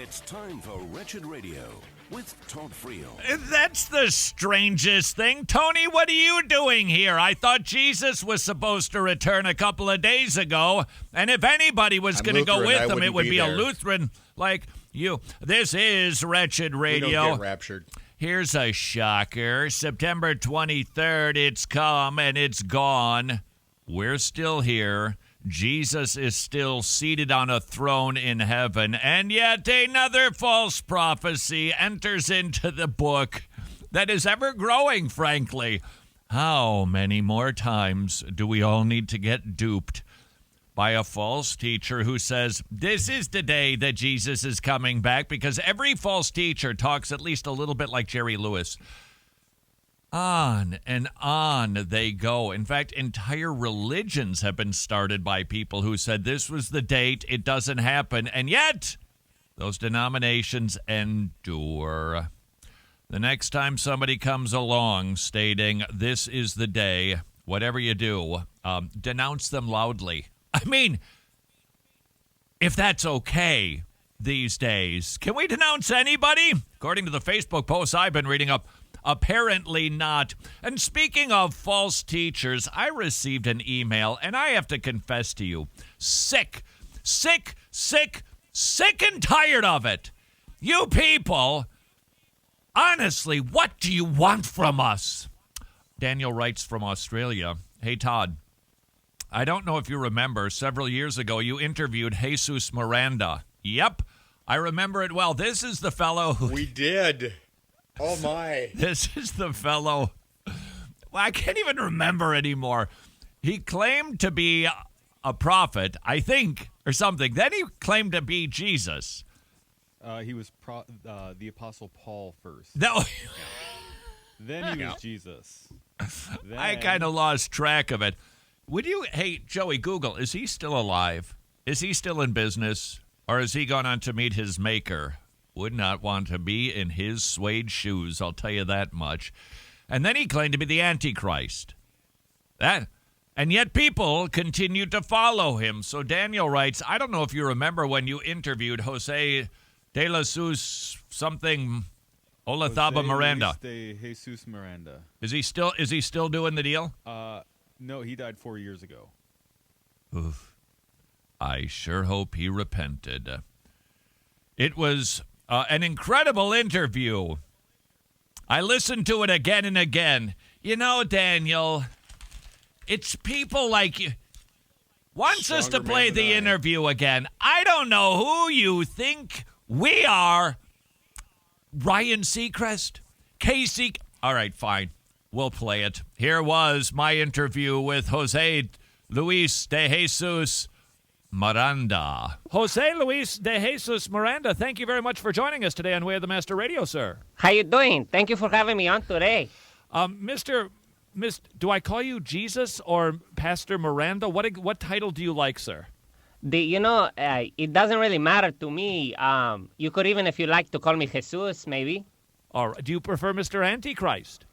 It's time for Wretched Radio with Todd Friel. That's the strangest thing. Tony, what are you doing here? I thought Jesus was supposed to return a couple of days ago, and if anybody was going to go with him, it would be a Lutheran like you. This is Wretched Radio. We don't get raptured. Here's a shocker. September 23rd, it's come and it's gone. We're still here. Jesus is still seated on a throne in heaven, and yet another false prophecy enters into the book that is ever growing, frankly. How many more times do we all need to get duped by a false teacher who says, this is the day that Jesus is coming back? Because every false teacher talks at least a little bit like Jerry Lewis. On and on they go. In fact, entire religions have been started by people who said this was the date, it doesn't happen, and yet those denominations endure. The next time somebody comes along stating this is the day, whatever you do, denounce them loudly. I mean, if that's okay these days, can we denounce anybody? According to the Facebook posts I've been reading up, apparently not. And speaking of false teachers, I received an email, and I have to confess to you, sick and tired of it. You people, honestly, what do you want from us? Daniel writes from Australia, hey, Todd, I don't know if you remember, several years ago you interviewed Jesus Miranda. Yep, I remember it well. This is the fellow who... We did. Oh, my. This is the fellow. Well, I can't even remember anymore. He claimed to be a prophet, I think, or something. Then he claimed to be Jesus. He was the Apostle Paul first. No. Then he was Jesus. Then... I kind of lost track of it. Would you, hey, Joey, Google, is he still alive? Is he still in business? Or has he gone on to meet his maker? Would not want to be in his suede shoes, I'll tell you that much. And then he claimed to be the Antichrist. And yet people continue to follow him. So Daniel writes, I don't know if you remember when you interviewed Jose de la Sus something Olazaba Miranda. De Jesus Miranda. Is he still doing the deal? No, he died 4 years ago. Oof. I sure hope he repented. It was an incredible interview. I listened to it again and again. You know, Daniel, it's people like you. Wants us to play the interview again. I don't know who you think we are. Ryan Seacrest? Casey? All right, fine. We'll play it. Here was my interview with Jose Luis de Jesus Miranda. Jose Luis de Jesus Miranda, thank you very much for joining us today on Way of the Master Radio, sir. How you doing? Thank you for having me on today. Do I call you Jesus or Pastor Miranda? What title do you like, sir? It doesn't really matter to me. You could even, if you like, to call me Jesus, maybe. All right. Do you prefer Mr. Antichrist?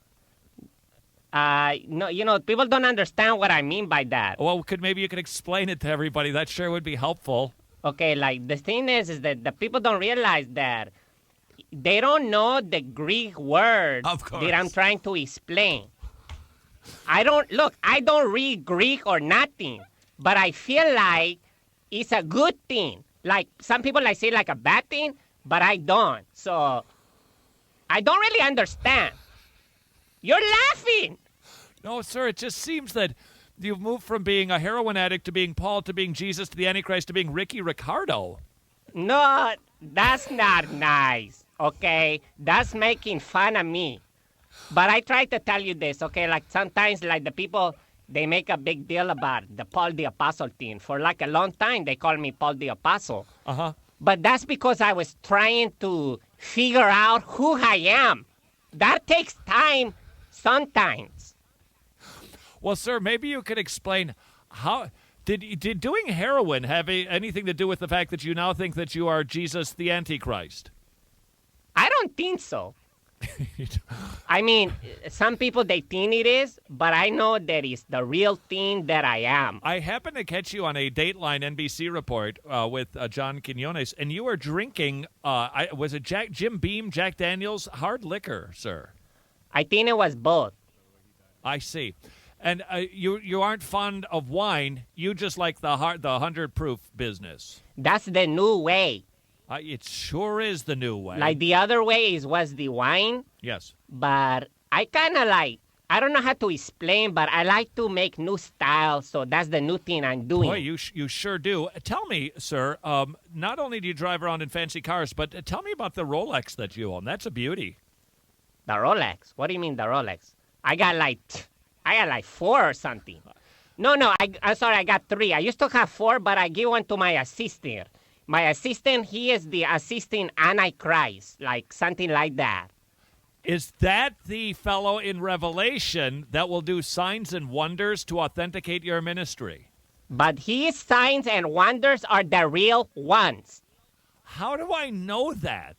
No, people don't understand what I mean by that. Well, maybe you could explain it to everybody. That sure would be helpful. Okay, like, the thing is that the people don't realize that they don't know the Greek word that I'm trying to explain. I don't read Greek or nothing, but I feel like it's a good thing. Like, some people say like a bad thing, but I don't. So, I don't really understand. You're laughing. No, sir, it just seems that you've moved from being a heroin addict to being Paul to being Jesus to the Antichrist to being Ricky Ricardo. No, that's not nice, okay? That's making fun of me. But I try to tell you this, okay? Like, sometimes, like, the people, they make a big deal about the Paul the Apostle thing. For, like, a long time, they call me Paul the Apostle. Uh-huh. But that's because I was trying to figure out who I am. That takes time sometimes. Well, sir, maybe you could explain how... Did doing heroin have anything to do with the fact that you now think that you are Jesus the Antichrist? I don't think so. I mean, some people, they think it is, but I know that it's the real thing that I am. I happened to catch you on a Dateline NBC report with John Quinones, and you were drinking, was it Jim Beam, Jack Daniels, hard liquor, sir? I think it was both. I see. And you aren't fond of wine. You just like the 100 proof business. That's the new way. It sure is the new way. Like the other way was the wine. Yes. But I kind of like, I don't know how to explain, but I like to make new styles. So that's the new thing I'm doing. Boy, you sure do. Tell me, sir, not only do you drive around in fancy cars, but tell me about the Rolex that you own. That's a beauty. The Rolex? What do you mean the Rolex? I got like 4 or something. No, I'm sorry, I got 3. I used to have 4, but I give one to my assistant. My assistant, he is the assistant Antichrist, like something like that. Is that the fellow in Revelation that will do signs and wonders to authenticate your ministry? But his signs and wonders are the real ones. How do I know that?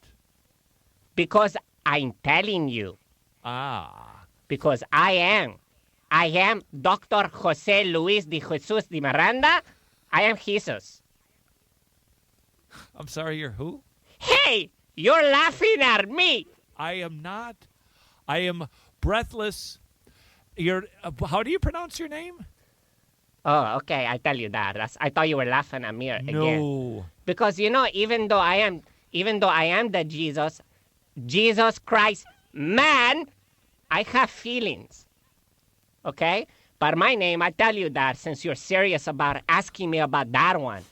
Because I'm telling you. Because I am Dr. Jose Luis de Jesus de Miranda. I am Jesus. I'm sorry, you're who? Hey, you're laughing at me. I am not. I am breathless. How do you pronounce your name? Oh, okay. I tell you that. I thought you were laughing at me again. No. Because even though I am the Jesus Christ man, I have feelings. Okay? But my name, I tell you that since you're serious about asking me about that one.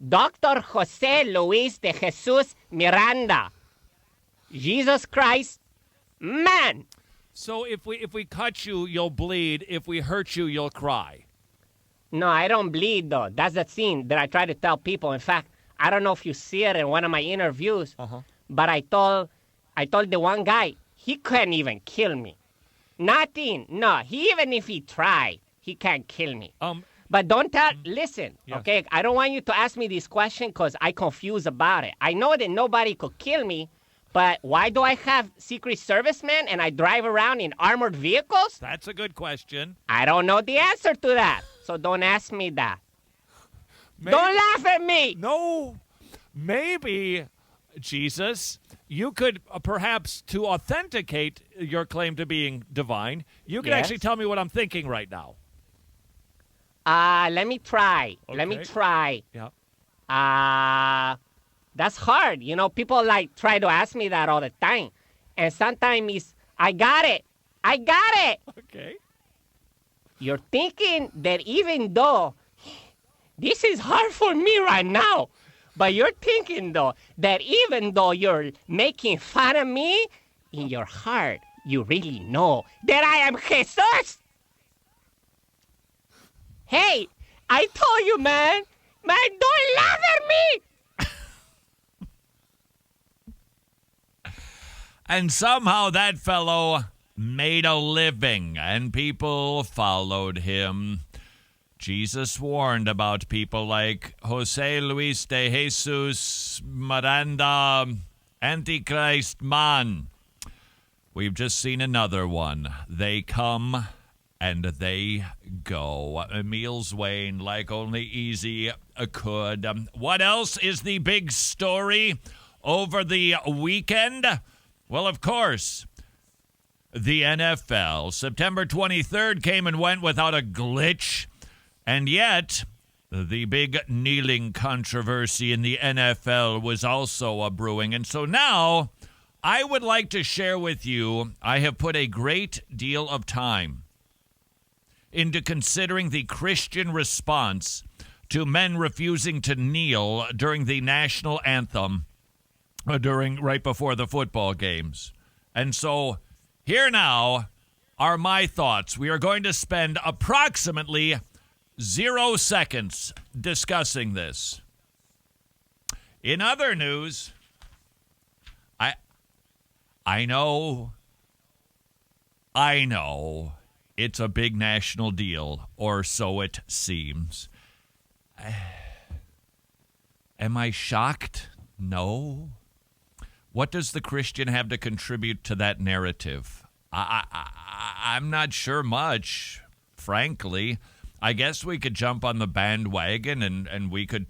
Dr. Jose Luis de Jesus Miranda. Jesus Christ, man. So if we cut you, you'll bleed. If we hurt you, you'll cry. No, I don't bleed, though. That's the thing that I try to tell people. In fact, I don't know if you see it in one of my interviews, but I told the one guy, he couldn't even kill me. Nothing. No, even if he tried, he can't kill me. But don't listen, okay? I don't want you to ask me this question because I'm confused about it. I know that nobody could kill me, but why do I have Secret Servicemen and I drive around in armored vehicles? That's a good question. I don't know the answer to that, so don't ask me that. Don't laugh at me. No. Maybe, Jesus, you could perhaps, to authenticate your claim to being divine, you can actually tell me what I'm thinking right now. Let me try. Okay. Let me try. Yeah. That's hard. You know, people try to ask me that all the time. And sometimes it's, I got it. Okay. You're thinking that even though this is hard for me right now, but you're thinking, though, that even though you're making fun of me, in your heart, you really know that I am Jesus. Hey, I told you, man. Man, don't laugh at me. And somehow that fellow made a living, and people followed him. Jesus warned about people like Jose Luis de Jesus Miranda, Antichrist man. We've just seen another one. They come and they go. Meals wane like only easy could. What else is the big story over the weekend? Well, of course, the NFL. September 23rd came and went without a glitch. And yet, the big kneeling controversy in the NFL was also a brewing. And so now, I would like to share with you, I have put a great deal of time into considering the Christian response to men refusing to kneel during the national anthem right before the football games. And so here now are my thoughts. We are going to spend approximately 0 seconds discussing this. In other news, I know it's a big national deal, or so it seems. Am I shocked? No. What does the Christian have to contribute to that narrative? I'm not sure much, frankly. I guess we could jump on the bandwagon and we could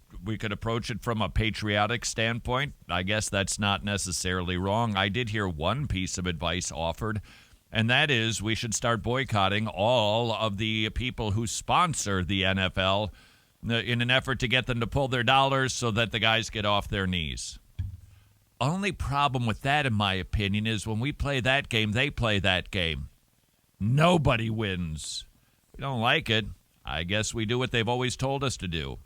approach it from a patriotic standpoint. I guess that's not necessarily wrong. I did hear one piece of advice offered, and that is we should start boycotting all of the people who sponsor the NFL in an effort to get them to pull their dollars so that the guys get off their knees. Only problem with that, in my opinion, is when we play that game, they play that game. Nobody wins. We don't like it. I guess we do what they've always told us to do.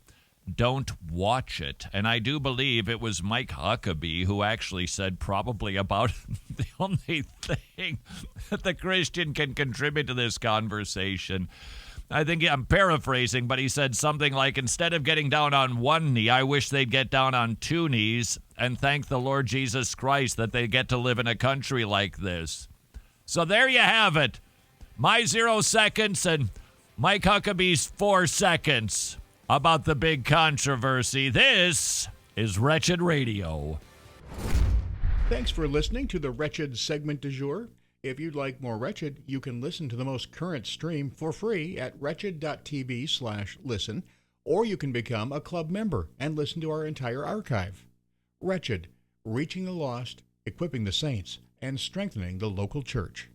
Don't watch it. And I do believe it was Mike Huckabee who actually said probably about the only thing that the Christian can contribute to this conversation. I think I'm paraphrasing, but he said something like, instead of getting down on one knee, I wish they'd get down on two knees and thank the Lord Jesus Christ that they get to live in a country like this. So there you have it. My 0 seconds and Mike Huckabee's 4 seconds about the big controversy. This is Wretched Radio. Thanks for listening to the Wretched segment du jour. If you'd like more Wretched, you can listen to the most current stream for free at wretched.tv/listen, or you can become a club member and listen to our entire archive. Wretched, reaching the lost, equipping the saints, and strengthening the local church.